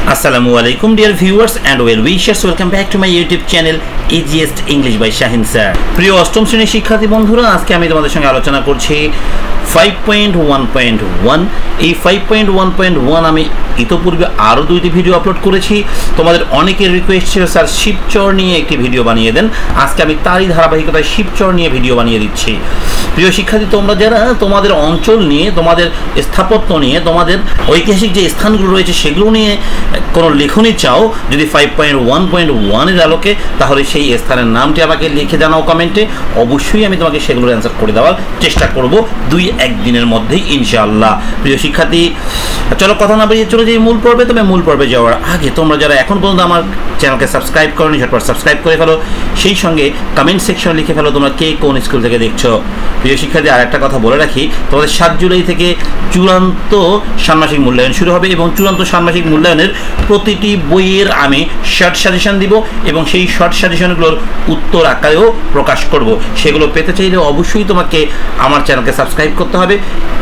Assalamu alaikum dear viewers and well wishers, welcome back to my YouTube channel Easiest English by Shahin sir. প্রিয় অষ্টম শ্রেণীর শিক্ষার্থী বন্ধুরা, আজকে আমি তোমাদের সঙ্গে আলোচনা করছি 5.1.1। এই 5.1.1 আমি ইতোপূর্বে আরও দুইটি ভিডিও আপলোড করেছি। তোমাদের অনেকের রিকোয়েস্ট ছিল স্যার শিবচর নিয়ে একটি ভিডিও বানিয়ে দেন। আজকে আমি তারই ধারাবাহিকতায় শিবচর নিয়ে ভিডিও বানিয়ে দিচ্ছি। প্রিয় শিক্ষার্থী, তোমরা যারা তোমাদের অঞ্চল নিয়ে, তোমাদের স্থাপত্য নিয়ে, তোমাদের ঐতিহাসিক যে স্থানগুলো রয়েছে সেগুলো নিয়ে কোনো লেখনী চাও যদি 5.1.1 এর আলোকে, তাহলে সেই স্থানের নামটি আমাকে লিখে জানাও কমেন্টে। অবশ্যই আমি তোমাকে সেগুলোর অ্যান্সার করে দেওয়ার চেষ্টা করব 2-1 দিনের মধ্যেই ইনশাআল্লাহ। প্রিয় শিক্ষার্থী, চলো কথা না বাড়িয়ে চলে যাই মূল পর্বে। তবে মূল পর্বে যাওয়ার আগে তোমরা যারা এখন পর্যন্ত আমার চ্যানেলকে সাবস্ক্রাইব করোনি, ঝটপট সাবস্ক্রাইব করে ফেলো। সেই সঙ্গে কমেন্ট সেকশনে লিখে ফেলো তোমরা কে কোন স্কুল থেকে দেখছো। প্রিয় শিক্ষার্থী, আর একটা কথা বলে রাখি, তোমাদের 7 জুলাই থেকে চূড়ান্ত ষান্মাসিক মূল্যায়ন শুরু হবে এবং চূড়ান্ত ষান্মাসিক মূল্যায়নের প্রতিটি বইয়ের আমি শর্ট সাজেশন দিব এবং সেই শর্ট সাজেশনগুলোর উত্তর আকারেও প্রকাশ করব। সেগুলো পেতে চাইলে অবশ্যই তোমাকে আমার চ্যানেলকে সাবস্ক্রাইব করতে হবে।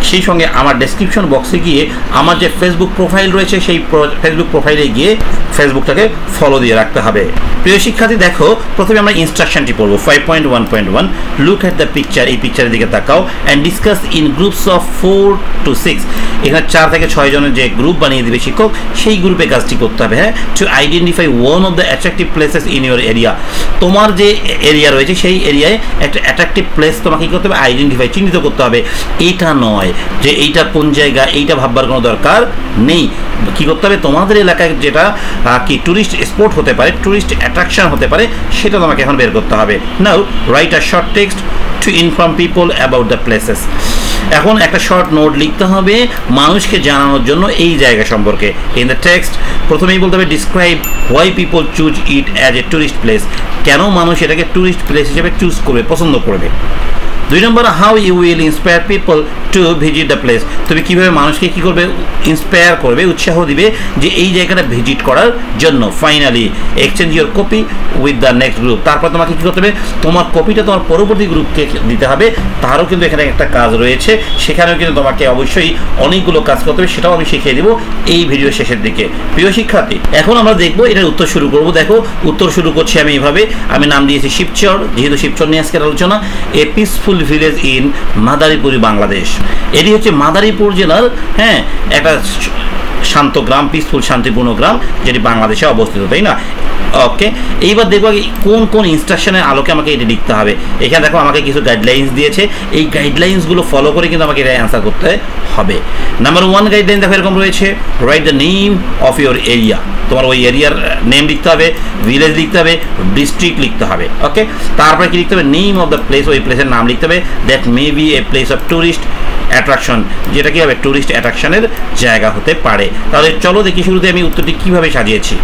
সেই সঙ্গে আমার ডেসক্রিপশন বক্সে গিয়ে আমার যে ফেসবুক প্রোফাইল রয়েছে সেই ফেসবুক প্রোফাইলে গিয়ে ফেসবুকটাকে ফলো দিয়ে রাখতে হবে। প্রিয় শিক্ষার্থী, দেখো প্রথমে আমরা ইনস্ট্রাকশনটি পড়ব। 5.1.1 লুক অ্যাট দ্য পিকচার। এই পিকচারের দিকে তাকাও and discuss in groups of 4 to 6। এখানে 4 থেকে 6 জনের যে গ্রুপ বানিয়ে দিবে শিক্ষক, সেই গ্রুপে কাজটি করতে হবে। হ্যাঁ, to identify one of the attractive places in your area. তোমার যে এরিয়া রয়েছে সেই এরিয়ায় একটা অ্যাট্রাকটিভ প্লেস তোমাকে কী করতে হবে? আইডেন্টিফাই, চিহ্নিত করতে হবে। এইটা নয় যে এইটা কোন জায়গা, এইটা ভাববার কোনো দরকার নেই। কী করতে হবে? তোমাদের এলাকায় যেটা কি ট্যুরিস্ট স্পট হতে পারে, ট্যুরিস্ট অ্যাট্রাকশন হতে পারে, সেটা তোমাকে এখন বের করতে হবে। Now write a short text to inform people about the places. এখন একটা শর্ট নোট লিখতে হবে মানুষকে জানানোর জন্য এই জায়গা সম্পর্কে। ইন দ্য টেক্সট প্রথমেই বলতে হবে describe why people choose it as a tourist place. কেন মানুষ এটাকে ট্যুরিস্ট প্লেস হিসেবে চুজ করবে, পছন্দ করবে। 2 নম্বর, how you will inspire people to visit the place. তুমি কীভাবে মানুষকে কী করবে? ইন্সপায়ার করবে, উৎসাহ দিবে যে এই জায়গাটা ভিজিট করার জন্য। Finally exchange your copy with the next group. তারপর তোমাকে কী করতে হবে? তোমার কপিটা তোমার পরবর্তী গ্রুপকে দিতে হবে। তারও কিন্তু এখানে একটা কাজ রয়েছে, সেখানেও কিন্তু তোমাকে অবশ্যই অনেকগুলো কাজ করতে হবে, সেটাও আমি শিখিয়ে দেবো এই ভিডিও শেষের দিকে। প্রিয় শিক্ষার্থী, এখন আমরা দেখবো এটার উত্তর শুরু করব। দেখো উত্তর শুরু করছি আমি এইভাবে। আমি নাম দিয়েছি শিবচর, যেহেতু শিবচর নিয়ে আজকের আলোচনা। A peaceful village in Madaripur, Bangladesh. এটি হচ্ছে মাদারীপুর জেলার একটা শান্ত গ্রাম, পিসফুল শান্তিপূর্ণ গ্রাম, যেটি বাংলাদেশে অবস্থিত, তাই না? ওকে, এইবার দেখবো কোন কোন ইনস্ট্রাকশনের আলোকে আমাকে এটি লিখতে হবে। এখানে দেখো আমাকে কিছু গাইডলাইন্স দিয়েছে, এই গাইডলাইন্সগুলো ফলো করে কিন্তু আমাকে এটা অ্যান্সার করতে হবে। নাম্বার 1 গাইডলাইন দেখো এরকম রয়েছে, write the name of your area. তোমার ওই এরিয়ার নেম লিখতে হবে, ভিলেজ লিখতে হবে, ডিস্ট্রিক্ট লিখতে হবে। ওকে, তারপরে কি লিখতে হবে? নেম অফ দ্য প্লেস, ওই প্লেসের নাম লিখতে হবে। That may B a place of tourist attraction, যেটা কি হবে? ট্যুরিস্ট অ্যাট্রাকশনের জায়গা হতে পারে। তাহলে চলো দেখি শুরুতে আমি উত্তরটি কীভাবে সাজিয়েছি।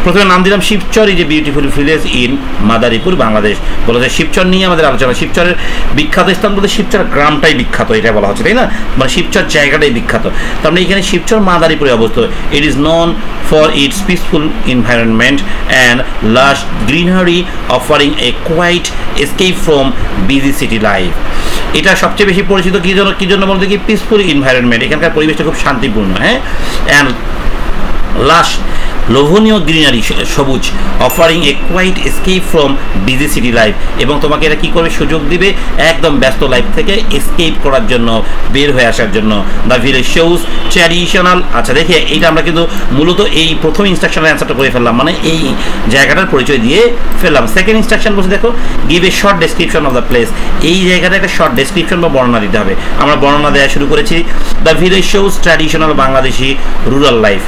প্রথমে নাম দিলাম শিবচর, এই যে beautiful village in Madaripur, Bangladesh. বলেছে শিবচর নিয়ে আমাদের আলোচনা। শিবচরের বিখ্যাত স্থান বলতে শিবচর গ্রামটাই বিখ্যাত, এটা বলা হচ্ছে, তাই না? মানে শিবচর জায়গাটাই বিখ্যাত। তার মানে এখানে শিবচর মাদারীপুরে অবস্থিত। It is known for its peaceful environment and lush greenery offering a quiet escape from busy city life. এটা সবচেয়ে বেশি পরিচিত কী জন্য বলতে কি? পিসফুল এনভায়রনমেন্ট, এখানকার পরিবেশটা খুব শান্তিপূর্ণ। হ্যাঁ, অ্যান্ড লাশ লোভনীয় গ্রিনারি, সবুজ, offering a quiet escape from busy city life. এবং তোমাকে এটা কী করবে? সুযোগ দিবে একদম ব্যস্ত লাইফ থেকে এসকেপ করার জন্য, বের হয়ে আসার জন্য। The village shows traditional. আচ্ছা, দেখে এইটা আমরা কিন্তু মূলত এই প্রথম ইনস্ট্রাকশনের অ্যান্সারটা করে ফেললাম, মানে এই জায়গাটার পরিচয় দিয়ে ফেললাম। সেকেন্ড ইনস্ট্রাকশন বলছে দেখো, give a short description of the place. এই জায়গাটা একটা শর্ট ডেসক্রিপশন বা বর্ণনা দিতে হবে। আমরা বর্ণনা দেওয়া শুরু করেছি। The village shows traditional Bangladeshi rural life.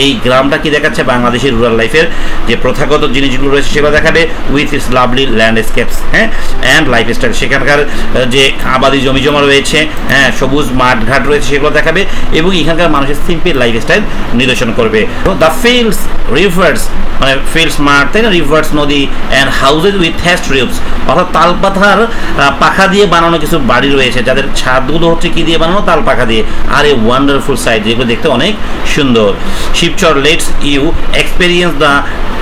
এই গ্রামটা কি দেখাচ্ছে? বাংলাদেশি রুরাল লাইফের যে প্রথাগত জিনিসগুলো রয়েছে সেগুলো দেখাবে, with its lovely landscapes and lifestyle. সেখানকার যে আবাদি জমি জমা রয়েছে, সবুজ মাঠঘাট রয়েছে, সেগুলো দেখাবে এবং এখানকার মানুষের সিম্পল লাইফস্টাইল নিদর্শন করবে। দ্য ফিল্ডস রিভার্স, মানে ফিল্ডস মাঠ, তাই না? রিভার্স নদী, অ্যান্ড হাউজেস উইথ থ্যাচড রুফস, অর্থাৎ তালপাথার পাখা দিয়ে বানানো কিছু বাড়ি রয়েছে, যাদের ছাদগুলো হচ্ছে কি দিয়ে বানানো? তাল পাখা দিয়ে। আর এ ওয়ান্ডারফুল সাইট, যেগুলো দেখতে অনেক সুন্দর। Shibchar lets you experience the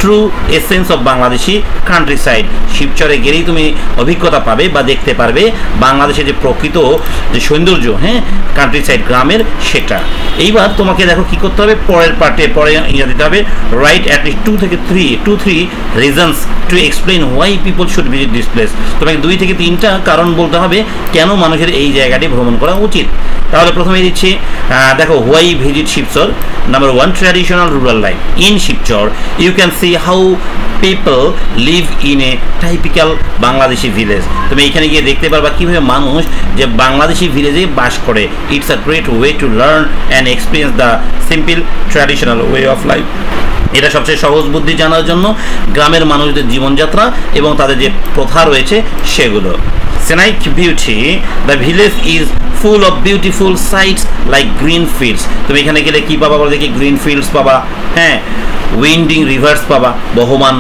true essence of Bangladeshi countryside. শিবচরে গেলেই তুমি অভিজ্ঞতা পাবে বা দেখতে পারবে বাংলাদেশের যে প্রকৃত যে সৌন্দর্য, হ্যাঁ, কান্ট্রি সাইড গ্রামের, সেটা। এইবার তোমাকে দেখো কি করতে হবে, পরের পার্টে পরে ইয়ে দিতে হবে, রাইট অ্যাট লিস্ট 2 থেকে 3 reasons to explain why people should visit this place. তোমাকে 2 থেকে 3টা কারণ বলতে হবে কেন মানুষের এই জায়গাটি ভ্রমণ করা উচিত। তাহলে প্রথমে দিচ্ছি, দেখো, why visit Shibchar. Number 1, traditional rural life in Shibchar. You can see how people live in a typical Bangladeshi village. তুমি এখানে গিয়ে দেখতে পারবা কীভাবে মানুষ যে বাংলাদেশি ভিলেজে বাস করে। It's a great way to learn and experience the simple traditional way of life. এটা সবচেয়ে সহজ বুদ্ধি জানার জন্য গ্রামের মানুষদের জীবনযাত্রা এবং তাদের যে প্রথা রয়েছে সেগুলো। Scenic beauty, the village is full of beautiful sights like green fields. তুমি এখানে গেলে কি পাবা বলো দেখি? গ্রিন ফিল্ডস পাবা, হ্যাঁ, উইন্ডিং রিভার্স পাবা, বহমান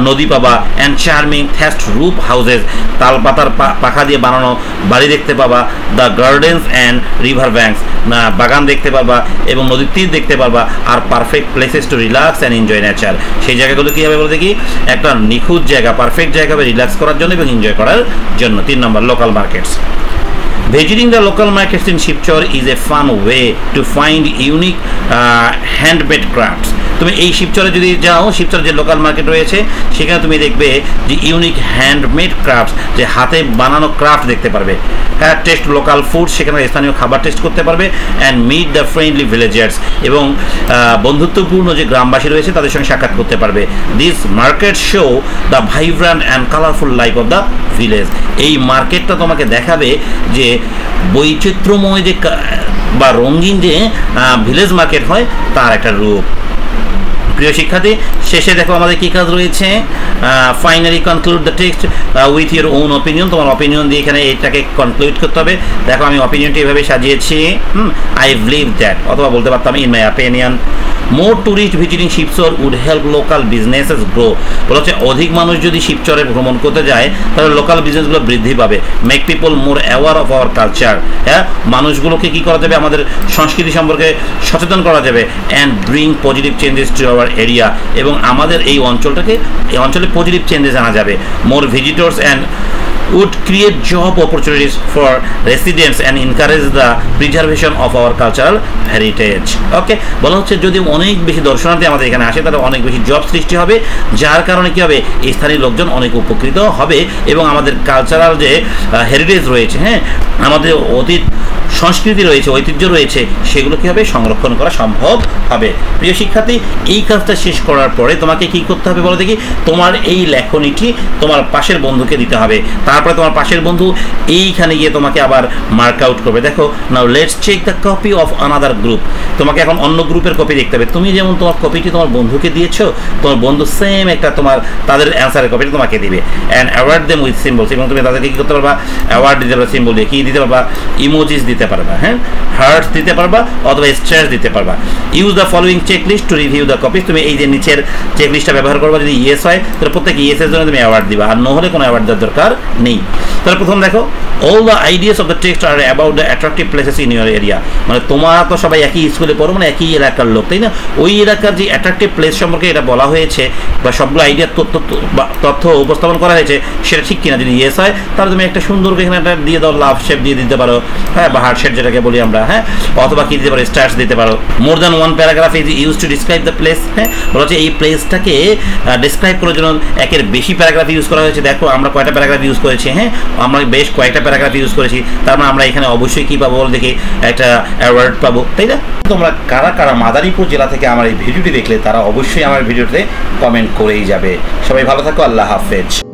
নদী পাবা, and charming thatched roof houses, তাল পাতার পাখা দিয়ে বানানো বাড়ি দেখতে পাবা, the gardens and river banks, বাগান দেখতে পাবা এবং নদীর তীর দেখতে পাবা, আর perfect places to relax and enjoy nature. সেই জায়গাগুলো কী হবে বলে দেখি? একটা নিখুঁত জায়গা, পারফেক্ট জায়গা হবে রিল্যাক্স করার জন্য এবং এনজয় করার জন্য। 3 নম্বর, local markets. Visiting the local markets in Shibchor is a fun way to find unique handmade crafts. তুমি এই শিবচরে যদি যাও, শিবচর যে লোকাল মার্কেট রয়েছে সেখানে তুমি দেখবে যে ইউনিক হ্যান্ডমেড ক্রাফটস, যে হাতে বানানো ক্রাফট দেখতে পারবে। হ্যাঁ, টেস্ট লোকাল ফুড, সেখানে স্থানীয় খাবার টেস্ট করতে পারবে, and meet the friendly villagers, এবং বন্ধুত্বপূর্ণ যে গ্রামবাসী রয়েছে তাদের সঙ্গে সাক্ষাৎ করতে পারবে। This market show the vibrant and colourful life of the village. এই মার্কেটটা তোমাকে দেখাবে যে বৈচিত্র্যময় যে বা রঙিন যে ভিলেজ মার্কেট হয় তার একটা রূপ। প্রিয় শিক্ষার্থী, শেষে দেখো আমাদের কী কাজ রয়েছে। Finally conclude the text with your own opinion. তোমার অপিনিয়ন দিয়ে এখানে এটাকে কনক্লুড করতে হবে। দেখো আমি অপিনিয়নটি এভাবে সাজিয়েছি, আই বিলিভ দ্যাট, অথবা বলতে পারতাম in my opinion more tourist visiting Shibchar would help local businesses grow. বলা হচ্ছে অধিক মানুষ যদি শিবচরে ভ্রমণ করতে যায় তাহলে লোকাল বিজনেসগুলো বৃদ্ধি পাবে। Make people more aware of our culture. হ্যাঁ, মানুষগুলোকে কী করা যাবে? আমাদের সংস্কৃতি সম্পর্কে সচেতন করা যাবে। And bring positive changes to our area, এবং আমাদের এই অঞ্চলে পজিটিভ চেঞ্জেস আনা যাবে। More visitors and would create job opportunities for residents and encourage the preservation of our cultural heritage. ওকে, বলা হচ্ছে যদি অনেক বেশি দর্শনার্থী আমাদের এখানে আসে তাহলে অনেক বেশি জব সৃষ্টি হবে, যার কারণে কী হবে? এই স্থানীয় লোকজন অনেক উপকৃত হবে এবং আমাদের কালচারাল যে হেরিটেজ রয়েছে, হ্যাঁ, আমাদের অতীত সংস্কৃতি রয়েছে, ঐতিহ্য রয়েছে, সেগুলো কী হবে? সংরক্ষণ করা সম্ভব হবে। প্রিয় শিক্ষার্থী, এই কাজটা শেষ করার পরে তোমাকে কী করতে হবে বলো দেখি? তোমার এই লেখনীটি তোমার পাশের বন্ধুকে দিতে হবে। তারপরে তোমার পাশের বন্ধু এইখানে গিয়ে তোমাকে আবার মার্ক আউট করবে। দেখো, now let's check the copy of another group. তোমাকে এখন অন্য গ্রুপের কপি দেখতে হবে। তুমি যেমন তোমার কপিটি তোমার বন্ধুকে দিয়েছো, তোমার বন্ধু সেম একটা তাদের অ্যান্সারের কপিটা তোমাকে দিবে। And award them with symbols, এবং তুমি তাদেরকে কী করতে পারবা? অ্যাওয়ার্ড দিতে পারবা, সিম্বল দিয়ে কী দিতে পারবা? ইমোজিস দিতে পারবা, হ্যাঁ, হার্টস দিতে পারবা অথবা স্টার্স দিতে পারবা। Use the following checklist to review the copies. তুমি এই যে নিচের চেকলিস্টটা ব্যবহার করবা। যদি ইয়েস হয় তাহলে প্রত্যেক ইয়েসের জন্য তুমি অ্যাওয়ার্ড দিবা, আর ন হলে কোনো অ্যাওয়ার্ড দেওয়ার দরকার নেই। তাহলে প্রথম দেখো, all the ideas of the text are about the attractive places in your area. মানে তোমরা তো সবাই একই স্কুলে পড়ো, মানে একই এলাকার লোক, তাই না? ওই এলাকার যে অ্যাট্রাকটিভ প্লেস সম্পর্কে এটা বলা হয়েছে বা সবগুলো আইডিয়ার তথ্য উপস্থাপন করা হয়েছে, সেটা ঠিক কিনা? যদি ইয়েস হয় তাহলে তুমি একটা সুন্দর এখানে একটা দিয়ে দাও, লাভ শেপ দিয়ে দিতে পারো, হ্যাঁ, বা হার্ট শেপ যেটাকে বলি আমরা, হ্যাঁ, অথবা কি দিতে পারো? স্টার্স দিতে পারো। More than one paragraph is use to describe the place. হ্যাঁ, বলা হচ্ছে এই প্লেসটাকে ডিসক্রাইব করার জন্য একের বেশি প্যারাগ্রাফ ইউজ করা হয়েছে। দেখো আমরা কয়টা প্যারাগ্রাফ ইউজ করেছি, হ্যাঁ, আমরা বেশ কয়েকটা প্যারাগ্রাফ ইউজ করেছি। তার মানে আমরা এখানে অবশ্যই কী পাবো বল দেখি? একটা অ্যাওয়ার্ড পাবো, তাই না? তোমরা কারা কারা মাদারীপুর জেলা থেকে আমার এই ভিডিওটি দেখলে তারা অবশ্যই আমার ভিডিওতে কমেন্ট করেই যাবে। সবাই ভালো থাকো, আল্লাহ হাফেজ।